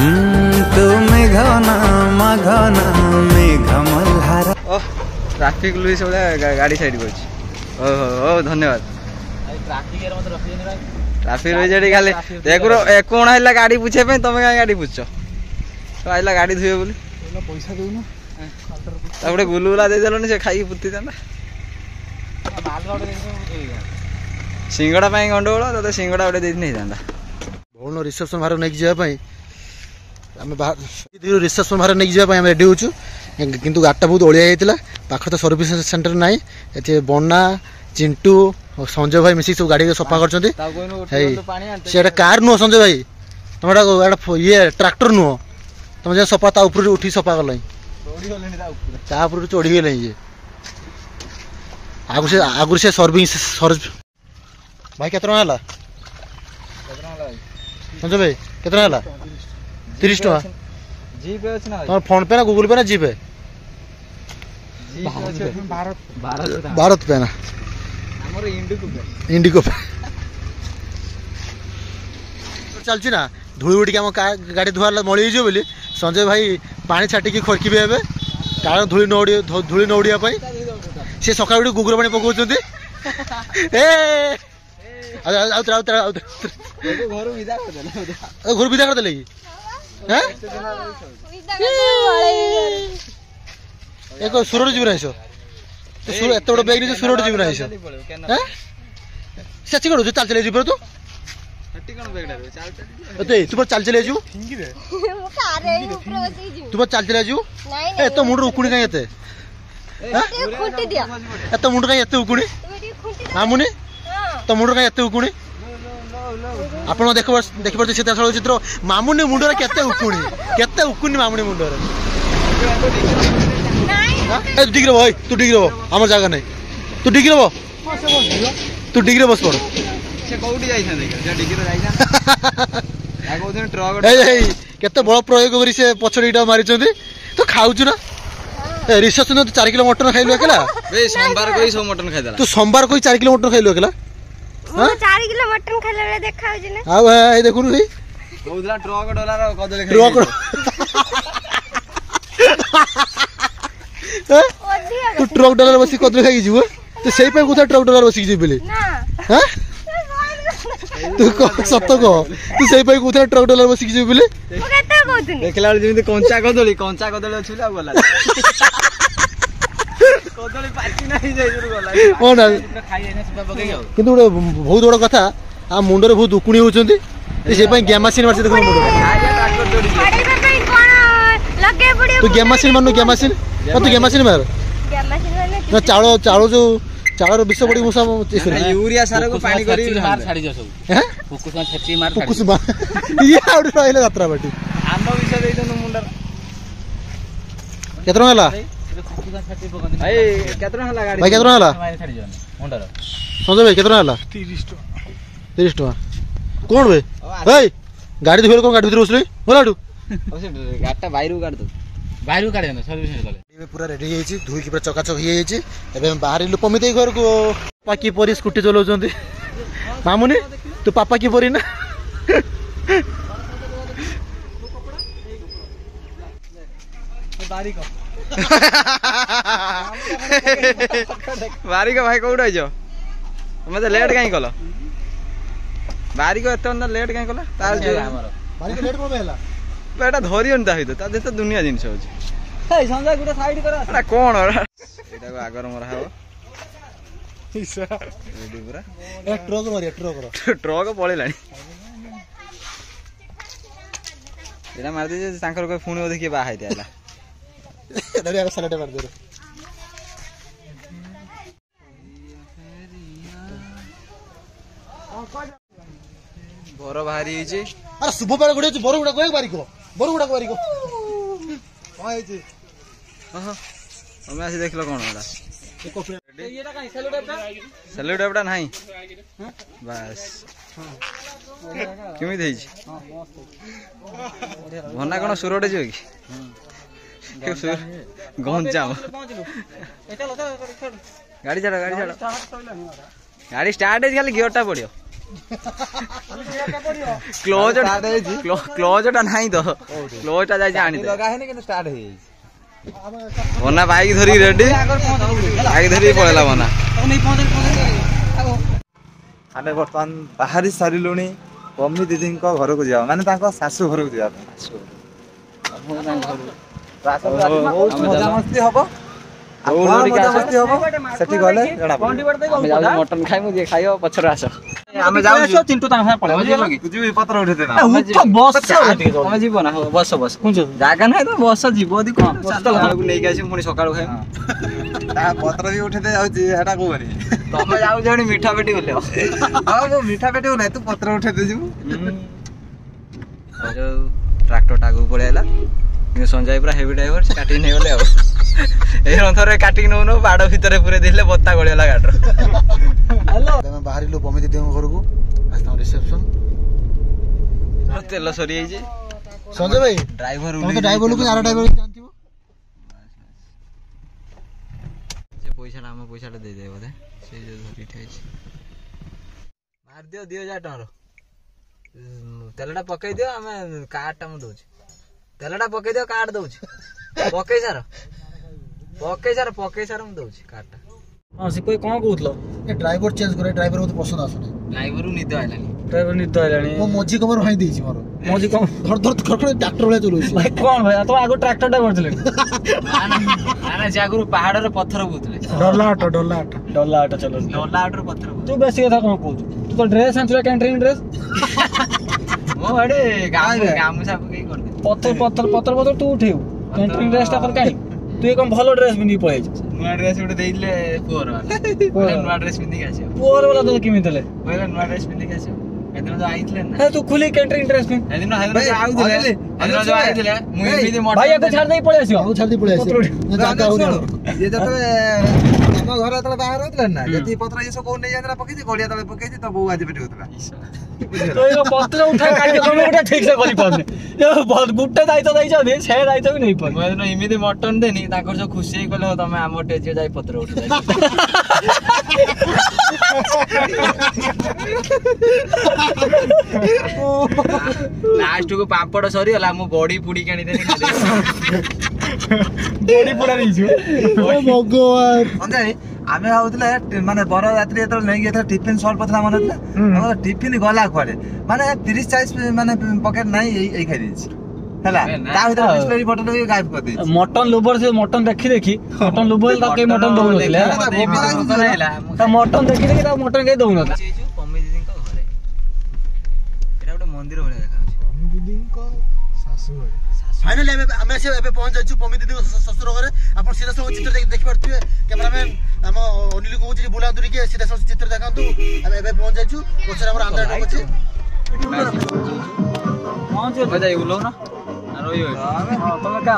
तू मेघना मघना मेघ मल्हार ट्रैफिक पुलिस गाड़ी साइड कर धन्यवाद ट्रैफिक रही खाली एक है गाड़ी पूछे तुम क्या गाड़ी पूछ तो आइला गाड़ी धुए बोली पैसा देना गोटे गुलगुला देदेल से खाई पुती था सिंगड़ा गंडगोल तो सिंगड़ा गोटे दे नहीं था भौन रिसेप्शन बाहर नहीं जावाई आम रिसेप्शन बाहर नहीं जावाई रेडी होचु किंतु गाड़टा बहुत ओलिया जाता पाख तो सर्विस सेंटर ना ये बन्ना चिंटू संजय भाई मिसिक सब गाड़ी सफा कर कार नुह संजय भाई तुम ये ट्रैक्टर नुह तुम जो सफा ता ऊपर उठी सफा कल चढ़ी गले ये आगुरी से सर्विस भाई केत संजय भाई केत 30 टका तुम फोन पे ना गूगल पे ना जी पे भारत पे ना इंडिको पे चलची ना धूल उड़ी आम गाड़ी धुआ मड़ी बोली संजय भाई पानी छाटिकी खड़की एवं कारण धूली न उड़िया सी सका गुगुर पानी पकाउं घर विदा करदे कि एक सुरट जीवन आइस एत बड़ बैग नहीं सुरट जीवन आइस से करू चल चल जीव तू तू चल चल तू चल चल एत मुंड उकुणी कहीं एत मुंड कहीं एत उकुणी मामुनी तो मुंड कहीं एत उकुणी आप देख पारे सीता चलचित्र मामुनी मुंडर केते उकुनी मामुनी मुंडर डिग्री भाई तू डिग्री आम जगह नहीं तू डिग्री तू डिग्री बस पड़ केते बड़ प्रयोग करी से पछड़ीटा मारी तो खाऊ ना रिसेप्शन 4 किलो मटन खाइलु अकेला सोमवार कोई सब मटन खाइदला तू सोमवार कोई 4 किलो मटन खाइलु अकेला 4 किलो मटन खाइला रे देखा होजे ना आ भाई देखुनु रे कोदला ट्रक डॉलर कदले तू ट्रक डॉलर बसी कदले खाई जीव तो सेई पे कोथा ट्रक डॉलर बसी जीबले ना हां तू सत्य कह तू सेई पे कोथा ट्रक डॉलर बसी जीबले मु केते कहतुनी देखला जेमिति कंचा कदली अछि गला कदली पाची नाही जाई गला ओ ना खाई एना सब बगे जाओ किंतु बहुत बड़ कथा आ मुंडरे बहुत उकुणी होचंती से पे गेम मशीन मारसे देखो मुंडरे पड़ेबा पई कोन लगे पड़ी तू गेम मशीन मारनु गेम मशीन तू गेम मशीन मार ना चावल जो चावल विष बड़ी मुसा यूरिया सार को पानी करी मार छाडी जा सब हैं फुकुसमा छेची मार फुकुसमा ये आउट रहले यात्रा बाटी आम विष देई दनु मुंडर केतना हला भाई केतना हला गाड़ी भाई केतना हला छाडी जा मुंडर संजय भाई केतना हला 30 टका कोन बे भाई गाड़ी धोल कोन गाड़ी भीतर बसले बोलाडू गाटा बाहर काट दो बाहर काट देना सर्विस कले पूरा रेडी होई छी धुई की पूरा चकाचक होई छी एबे बाहर लुपमिते घर को पापा की परी स्कूटी चलाउछंती मामुनी तू पापा की परी ना बारी को भाई कोड आइजो मते लेट काई कलो बारी को एत लेट काई कला तार बारी के लेट को बेला बेटा धरियन ता हितो ता देत दुनिया जिंस होची हे संजय गुटा साइड करा एटा कोन एटा को आगर मरा हो इसा रेडी पूरा ए ट्रक मारिया ट्रक पळेलानी एटा मार दे तांकर को फोन देखि बा हाइते आला धरि आगे सलेट मार दे घर बाहरी हिचे अरे शुभ पार गुडे बर गुडा को बारिको हाय जी हां हमें आसी देखलो कोन होला एटा काई सैल्यूट एटा नाही बस केमी देई भना कोन सुरोडे जो कि गंजाम गाड़ी छाड़ गाड़ी स्टार्ट है खाली गियर टा पड़ियो क्लोज टा नहीं तो क्लोज टा जाई आनी लगा है कि स्टार्ट है बना बाइक धरी रेडी बाइक धरी पळेला बना आमे बर्तमान बाहरी सारिलुणी पम्मी दीदी घर को जा माने तांको सासू घर को जा मजा मस्ती हबो मस्ती हबो सेठी गले जणा मटन खाइ मु जे खाइयो पछर आस आमे जाउ चिंटू ता खाय पळे तुझी पत्र उठेते ना बस तमे जीव ना बस बस जागा नै तो बस जीव दी कोन को नै के आसी पुनी सकाळ खाइ ता पत्र भी उठेते जाउ हेटा को बनी तमे जाउ जणी मीठा पेटी बोले हां वो मीठा पेटी नै तू पत्र उठेते जीव जो ट्रैक्टर टागु पळेला ये संजय पूरा हेवी ड्राइवर से काटी नै गले ए रंथरे काटी नौ नो बाड़ भितरे पुरे दिले बत्ता गळेला गाडर हेलो मैं बाहरी लो पमी दीदी घर को आज तम रिसेप्शन तेल सरी आइजे संजय भाई ड्राइवर तुम तो ड्राइवर लोग आरो ड्राइवर जानथिबो से पैसा नाम पैसा दे दे बोले से जो धरी ठेछि मार दियो 2000 टका तेलटा पकई दियो हमें कार्ड टा म दोछ तेलटा पकई दियो कार्ड दोछ पकई सार म दोछ कार्ड टा हां से कोई कोन कहउतलो ए ड्राइवर चेंज करे ड्राइवर मते पसंद आसुनी ड्राइवर निद आइलानी मो मोजी कमर हाई देछि मोर मोजी कम धर धर खड़खड़े ट्रैक्टर वाला चलोछि भाई कोन भाई तो आगो ट्रैक्टर टा करथले ना जागरु पहाड़ रे पत्थर बुतले डोला आटा चलो डोला आटर पत्थर तू बेसी कथा कोन कहू तू तो ड्रेस आंचला कैंट्रिंग ड्रेस मो अडे गामू सब के कर दे पत्थर तू उठेउ कैंट्रिंग ड्रेस ता कर काई तू एकदम भलो ड्रेस पिनी पळे नुआ ड्रेस उठे देइले पोर वाला नुआ ड्रेस पिनी के आछे पोर वाला तो किमी तले पहिले नुआ ड्रेस पिनी के आछे एदिन जो आइतले ना है तू खुली कैंट्रिंग ड्रेस पिन एदिन जो आइतले मु एमिदि मोटर भाई आको छाड़ देई पळे आसियो आको छाड़ देई पळे आसियो जागा हो ये जतले हम घर तले बाहर होतले ना जति पत्र ये सब को नै जांद्रा पकई गोलिया तले पकई त बौ आज पेटी होतला तो ये पत्र उठा काट के तमे उठा ठीक से करी पाने ये बहुत गुट्टा दाइतो दैछ दे छे दाइतो भी नहीं पर मु एदिन एमिदि मटन देनी ताकर जो खुशी हे कहले तमे आमो टेजे जाई पत्र उठा लास्ट को पापड़ सरी हला मु बॉडी पुडी कानी देनी बॉडी पुडा रहिछु ओ भगवान अंजाई आमे आउतले माने बर यात्री एतर नै गेथा टिफिन सॉल्व पथला मानतले हम टिफिन गला खडे माने 30 40 माने पॉकेट नै एई खाइ दिछि हला ता भीतर बिस्लरी बोतल भी गायब कर दिछि मटन लोभर से मटन देखी मटन लोभर ता के मटन दउ नथिले ता मटन देखी ता मटन के दउ नथा पम्मी दीदी को घरे एटा ଗୋଟେ मंदिर भले देखा पम्मी दीदी को सासू घरे फाइनली हमें से एबे पहुंच जाछु पम्मी दीदी को ससुर घरे आपण सीधा सब चित्र देखि परथि कैमरामैन हम अनिल को जे बुलांतुरी के सीधा सब चित्र देखांतु हम एबे पहुंच जाछु पछर हमर आंध्र को छै पहुंच जाई उलो ना रोयो हां तमे का